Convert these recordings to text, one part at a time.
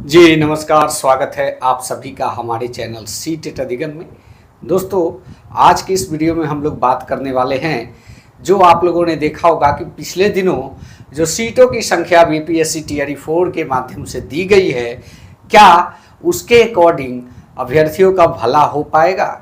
जी नमस्कार, स्वागत है आप सभी का हमारे चैनल सी टेट अधिगम में। दोस्तों, आज की इस वीडियो में हम लोग बात करने वाले हैं, जो आप लोगों ने देखा होगा कि पिछले दिनों जो सीटों की संख्या बीपीएससी टियर 4 के माध्यम से दी गई है, क्या उसके अकॉर्डिंग अभ्यर्थियों का भला हो पाएगा?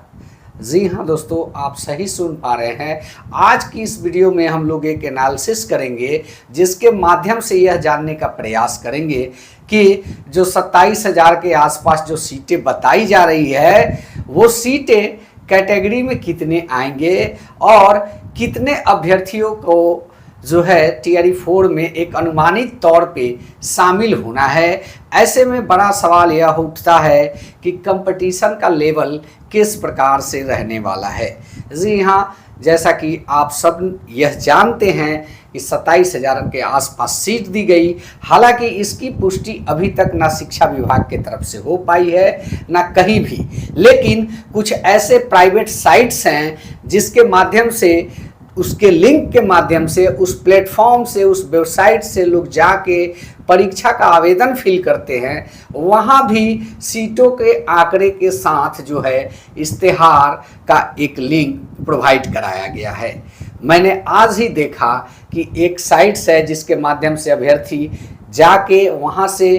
जी हाँ दोस्तों, आप सही सुन पा रहे हैं। आज की इस वीडियो में हम लोग एक एनालिसिस करेंगे, जिसके माध्यम से यह जानने का प्रयास करेंगे कि जो 27,000 के आसपास जो सीटें बताई जा रही है, वो सीटें कैटेगरी में कितने आएंगे और कितने अभ्यर्थियों को जो है टियर 4 में एक अनुमानित तौर पे शामिल होना है। ऐसे में बड़ा सवाल यह उठता है कि कंपटीशन का लेवल किस प्रकार से रहने वाला है। जी हाँ, जैसा कि आप सब यह जानते हैं कि 27,000 के आसपास सीट दी गई। हालांकि इसकी पुष्टि अभी तक ना शिक्षा विभाग की तरफ से हो पाई है, ना कहीं भी। लेकिन कुछ ऐसे प्राइवेट साइट्स हैं जिसके माध्यम से, उसके लिंक के माध्यम से, उस प्लेटफॉर्म से, उस वेबसाइट से लोग जाके परीक्षा का आवेदन फिल करते हैं। वहाँ भी सीटों के आंकड़े के साथ जो है इश्तेहार का एक लिंक प्रोवाइड कराया गया है। मैंने आज ही देखा कि एक साइट्स है जिसके माध्यम से अभ्यर्थी जाके वहाँ से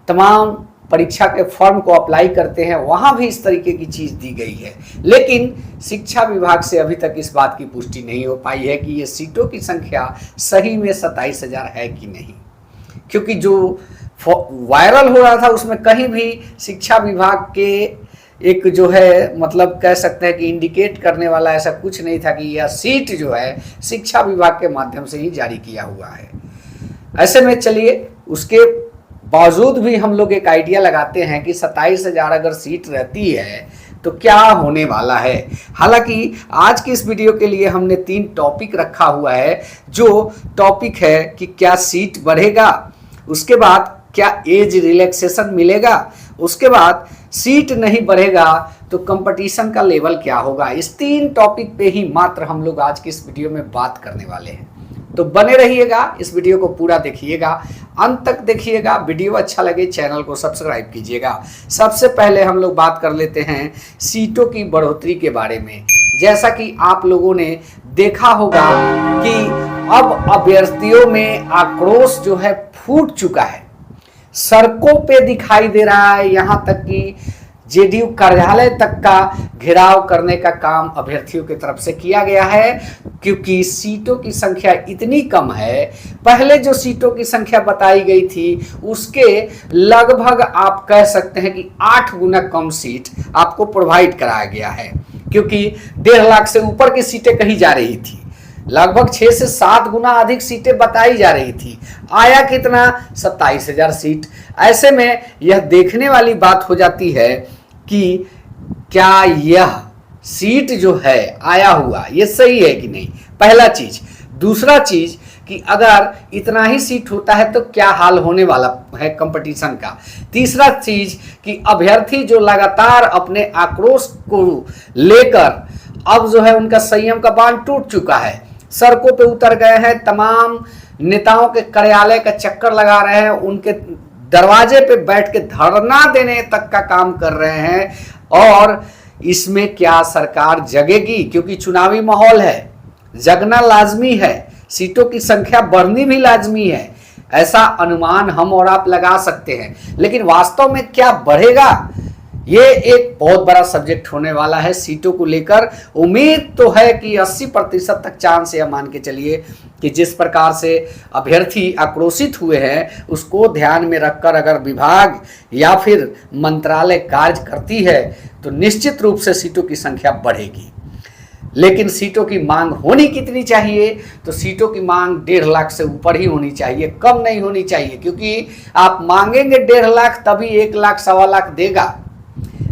तमाम परीक्षा के फॉर्म को अप्लाई करते हैं, वहाँ भी इस तरीके की चीज़ दी गई है। लेकिन शिक्षा विभाग से अभी तक इस बात की पुष्टि नहीं हो पाई है कि ये सीटों की संख्या सही में 27,000 है कि नहीं, क्योंकि जो वायरल हो रहा था उसमें कहीं भी शिक्षा विभाग के एक जो है मतलब कह सकते हैं कि इंडिकेट करने वाला ऐसा कुछ नहीं था कि यह सीट जो है शिक्षा विभाग के माध्यम से ही जारी किया हुआ है। ऐसे में चलिए, उसके बावजूद भी हम लोग एक आइडिया लगाते हैं कि 27,000 अगर सीट रहती है तो क्या होने वाला है। हालांकि आज की इस वीडियो के लिए हमने 3 टॉपिक रखा हुआ है। जो टॉपिक है कि क्या सीट बढ़ेगा, उसके बाद क्या एज रिलैक्सेशन मिलेगा, उसके बाद सीट नहीं बढ़ेगा तो कंपटीशन का लेवल क्या होगा। इस 3 टॉपिक पे ही मात्र हम लोग आज की इस वीडियो में बात करने वाले हैं। तो बने रहिएगा, इस वीडियो को पूरा देखिएगा, अंत तक देखिएगा। वीडियो अच्छा लगे चैनल को सब्सक्राइब कीजिएगा। सबसे पहले हम लोग बात कर लेते हैं सीटों की बढ़ोतरी के बारे में। जैसा कि आप लोगों ने देखा होगा कि अब अभ्यर्थियों में आक्रोश जो है फूट चुका है, सड़कों पे दिखाई दे रहा है। यहाँ तक कि जेडीयू कार्यालय तक का घेराव करने का काम अभ्यर्थियों की तरफ से किया गया है, क्योंकि सीटों की संख्या इतनी कम है। पहले जो सीटों की संख्या बताई गई थी उसके लगभग आप कह सकते हैं कि 8 गुना कम सीट आपको प्रोवाइड कराया गया है, क्योंकि 1.5 लाख से ऊपर की सीटें कही जा रही थी। लगभग 6 से 7 गुना अधिक सीटें बताई जा रही थी। आया कितना? 27,000 सीट। ऐसे में यह देखने वाली बात हो जाती है कि क्या यह सीट जो है आया हुआ ये सही है कि नहीं, पहला चीज। दूसरा चीज कि अगर इतना ही सीट होता है तो क्या हाल होने वाला है कंपटीशन का। तीसरा चीज कि अभ्यर्थी जो लगातार अपने आक्रोश को लेकर अब जो है उनका संयम का बांध टूट चुका है, सड़कों पे उतर गए हैं, तमाम नेताओं के कार्यालय का चक्कर लगा रहे हैं, उनके दरवाजे पे बैठ के धरना देने तक का काम कर रहे हैं। और इसमें क्या सरकार जगेगी? क्योंकि चुनावी माहौल है, जगना लाजमी है, सीटों की संख्या बढ़नी भी लाजमी है, ऐसा अनुमान हम और आप लगा सकते हैं। लेकिन वास्तव में क्या बढ़ेगा, ये एक बहुत बड़ा सब्जेक्ट होने वाला है सीटों को लेकर। उम्मीद तो है कि 80% तक चांस है, मान के चलिए कि जिस प्रकार से अभ्यर्थी आक्रोशित हुए हैं उसको ध्यान में रखकर अगर विभाग या फिर मंत्रालय कार्य करती है तो निश्चित रूप से सीटों की संख्या बढ़ेगी। लेकिन सीटों की मांग होनी कितनी चाहिए? तो सीटों की मांग 1.5 लाख से ऊपर ही होनी चाहिए, कम नहीं होनी चाहिए, क्योंकि आप मांगेंगे 1.5 लाख तभी 1 लाख 1.25 लाख देगा।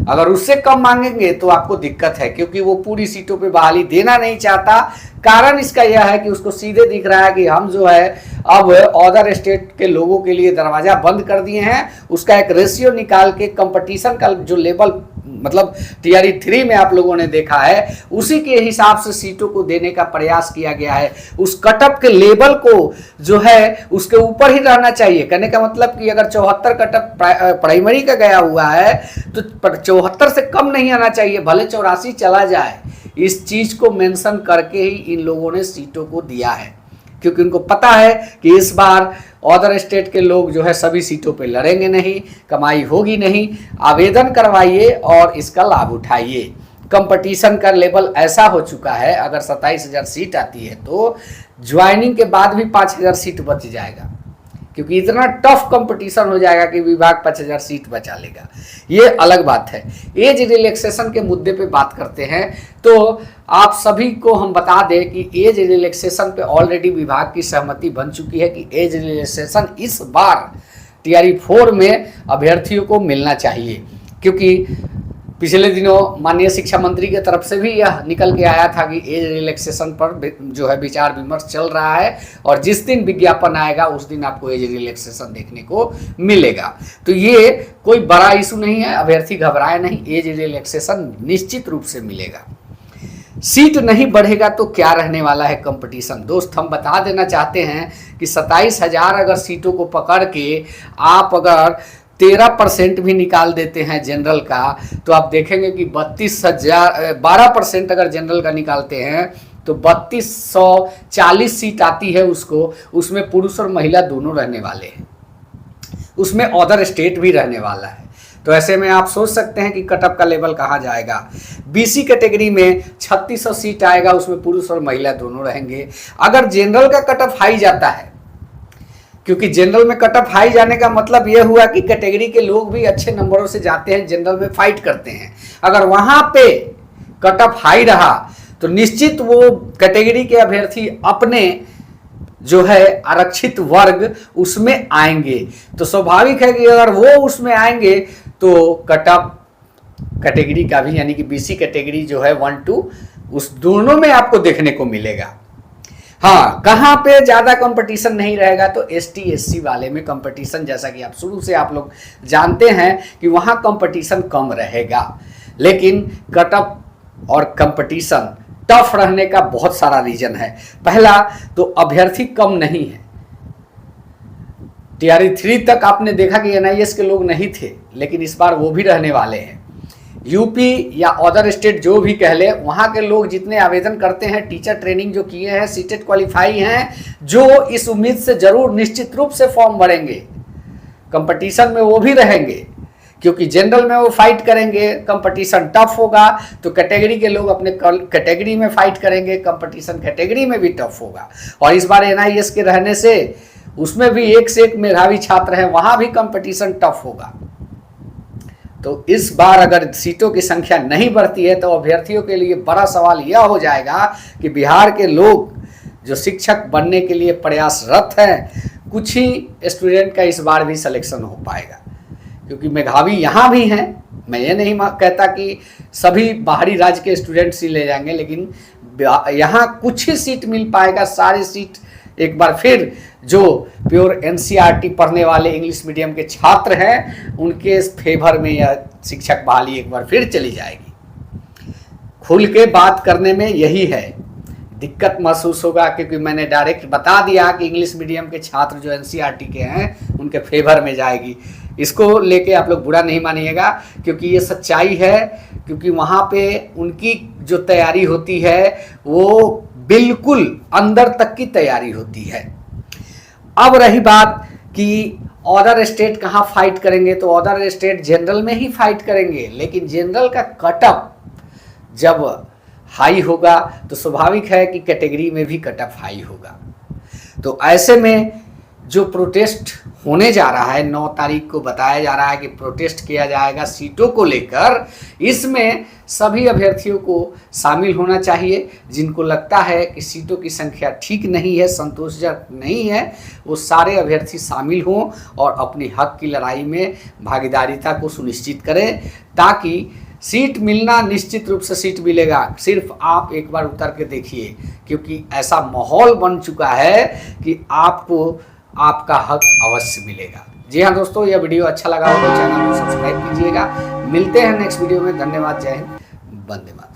अगर उससे कम मांगेंगे तो आपको दिक्कत है, क्योंकि वो पूरी सीटों पे बहाली देना नहीं चाहता। कारण इसका यह है कि उसको सीधे दिख रहा है कि हम जो है अब अदर स्टेट के लोगों के लिए दरवाजा बंद कर दिए हैं। उसका एक रेशियो निकाल के कंपटीशन का जो लेवल मतलब टीआरई 3 में आप लोगों ने देखा है, उसी के हिसाब से सीटों को देने का प्रयास किया गया है। उस कटअप के लेवल को जो है उसके ऊपर ही रहना चाहिए। कहने का मतलब कि अगर 74 कटअप प्राइमरी का गया हुआ है तो 74 से कम नहीं आना चाहिए, भले 84 चला जाए। इस चीज को मेंशन करके ही इन लोगों ने सीटों को दिया है, क्योंकि उनको पता है कि इस बार अदर स्टेट के लोग जो है सभी सीटों पे लड़ेंगे नहीं, कमाई होगी नहीं। आवेदन करवाइए और इसका लाभ उठाइए। कंपटीशन का लेवल ऐसा हो चुका है, अगर 27,000 सीट आती है तो ज्वाइनिंग के बाद भी 5,000 सीट बच जाएगा, क्योंकि इतना टफ कंपटीशन हो जाएगा कि विभाग 5,000 सीट बचा लेगा। ये अलग बात है। एज रिलैक्सेशन के मुद्दे पे बात करते हैं तो आप सभी को हम बता दें कि एज रिलैक्सेशन पे ऑलरेडी विभाग की सहमति बन चुकी है कि एज रिलैक्सेशन इस बार टीआरई 4 में अभ्यर्थियों को मिलना चाहिए, क्योंकि पिछले दिनों माननीय शिक्षा मंत्री की तरफ से भी यह निकल के आया था कि एज रिलैक्सेशन पर जो है विचार विमर्श चल रहा है और जिस दिन विज्ञापन आएगा उस दिन आपको एज रिलैक्सेशन देखने को मिलेगा। तो ये कोई बड़ा इशू नहीं है, अभ्यर्थी घबराए नहीं, एज रिलैक्सेशन निश्चित रूप से मिलेगा। सीट नहीं बढ़ेगा तो क्या रहने वाला है कंपटीशन। दोस्त हम बता देना चाहते हैं कि 27,000 अगर सीटों को पकड़ के आप अगर 13% भी निकाल देते हैं जनरल का, तो आप देखेंगे कि 12% अगर जनरल का निकालते हैं तो 3240 सीट आती है उसको। उसमें पुरुष और महिला दोनों रहने वाले हैं, उसमें अदर स्टेट भी रहने वाला है। तो ऐसे में आप सोच सकते हैं कि कटअप का लेवल कहाँ जाएगा। बीसी कैटेगरी में 3600 सीट आएगा, उसमें पुरुष और महिला दोनों रहेंगे। अगर जनरल का कटअप हाई जाता है, क्योंकि जनरल में कटअप हाई जाने का मतलब यह हुआ कि कैटेगरी के लोग भी अच्छे नंबरों से जाते हैं, जनरल में फाइट करते हैं। अगर वहां पे कटअप हाई रहा तो निश्चित वो कैटेगरी के अभ्यर्थी अपने जो है आरक्षित वर्ग उसमें आएंगे। तो स्वाभाविक है कि अगर वो उसमें आएंगे तो कटअप कैटेगरी का भी, यानी कि बीसी कैटेगरी जो है 1 2 उस दोनों में आपको देखने को मिलेगा। हाँ, कहाँ पे ज़्यादा कंपटीशन नहीं रहेगा तो एसटी एससी वाले में कंपटीशन, जैसा कि आप शुरू से आप लोग जानते हैं कि वहाँ कंपटीशन कम रहेगा। लेकिन कटअप और कंपटीशन टफ रहने का बहुत सारा रीजन है। पहला तो अभ्यर्थी कम नहीं है। टीआरई 3 तक आपने देखा कि एनआईएस के लोग नहीं थे, लेकिन इस बार वो भी रहने वाले हैं। यूपी या अदर स्टेट जो भी कह ले, वहाँ के लोग जितने आवेदन करते हैं, टीचर ट्रेनिंग जो किए हैं, सीटेट क्वालिफाई हैं, जो इस उम्मीद से जरूर निश्चित रूप से फॉर्म भरेंगे, कंपटीशन में वो भी रहेंगे, क्योंकि जनरल में वो फाइट करेंगे, कंपटीशन टफ होगा, तो कैटेगरी के लोग अपने कैटेगरी में फाइट करेंगे, कंपटीशन कैटेगरी में भी टफ होगा। और इस बार एनआईएस के रहने से उसमें भी एक से एक मेधावी छात्र हैं, वहाँ भी कंपटीशन टफ होगा। तो इस बार अगर सीटों की संख्या नहीं बढ़ती है तो अभ्यर्थियों के लिए बड़ा सवाल यह हो जाएगा कि बिहार के लोग जो शिक्षक बनने के लिए प्रयासरत हैं, कुछ ही स्टूडेंट का इस बार भी सिलेक्शन हो पाएगा, क्योंकि मेधावी यहाँ भी हैं। मैं ये नहीं कहता कि सभी बाहरी राज्य के स्टूडेंट्स ही ले जाएंगे, लेकिन यहाँ कुछ ही सीट मिल पाएगा। सारी सीट एक बार फिर जो प्योर एनसीईआरटी पढ़ने वाले इंग्लिश मीडियम के छात्र हैं उनके फेवर में यह शिक्षक बहाली एक बार फिर चली जाएगी। खुल के बात करने में यही है, दिक्कत महसूस होगा, क्योंकि मैंने डायरेक्ट बता दिया कि इंग्लिश मीडियम के छात्र जो एनसीईआरटी के हैं उनके फेवर में जाएगी। इसको लेके आप लोग बुरा नहीं मानिएगा, क्योंकि ये सच्चाई है, क्योंकि वहाँ पे उनकी जो तैयारी होती है वो बिल्कुल अंदर तक की तैयारी होती है। अब रही बात कि अदर स्टेट कहाँ फाइट करेंगे, तो अदर स्टेट जनरल में ही फाइट करेंगे, लेकिन जनरल का कटअप जब हाई होगा तो स्वाभाविक है कि कैटेगरी में भी कटअप हाई होगा। तो ऐसे में जो प्रोटेस्ट होने जा रहा है, 9 तारीख को बताया जा रहा है कि प्रोटेस्ट किया जाएगा सीटों को लेकर, इसमें सभी अभ्यर्थियों को शामिल होना चाहिए। जिनको लगता है कि सीटों की संख्या ठीक नहीं है, संतोषजनक नहीं है, वो सारे अभ्यर्थी शामिल हों और अपनी हक की लड़ाई में भागीदारिता को सुनिश्चित करें, ताकि सीट मिलना, निश्चित रूप से सीट मिलेगा। सिर्फ आप एक बार उतर के देखिए, क्योंकि ऐसा माहौल बन चुका है कि आपको आपका हक अवश्य मिलेगा। जी हाँ दोस्तों, यह वीडियो अच्छा लगा हो तो चैनल को सब्सक्राइब कीजिएगा। मिलते हैं नेक्स्ट वीडियो में। धन्यवाद। जय हिंद। वंदे मातरम।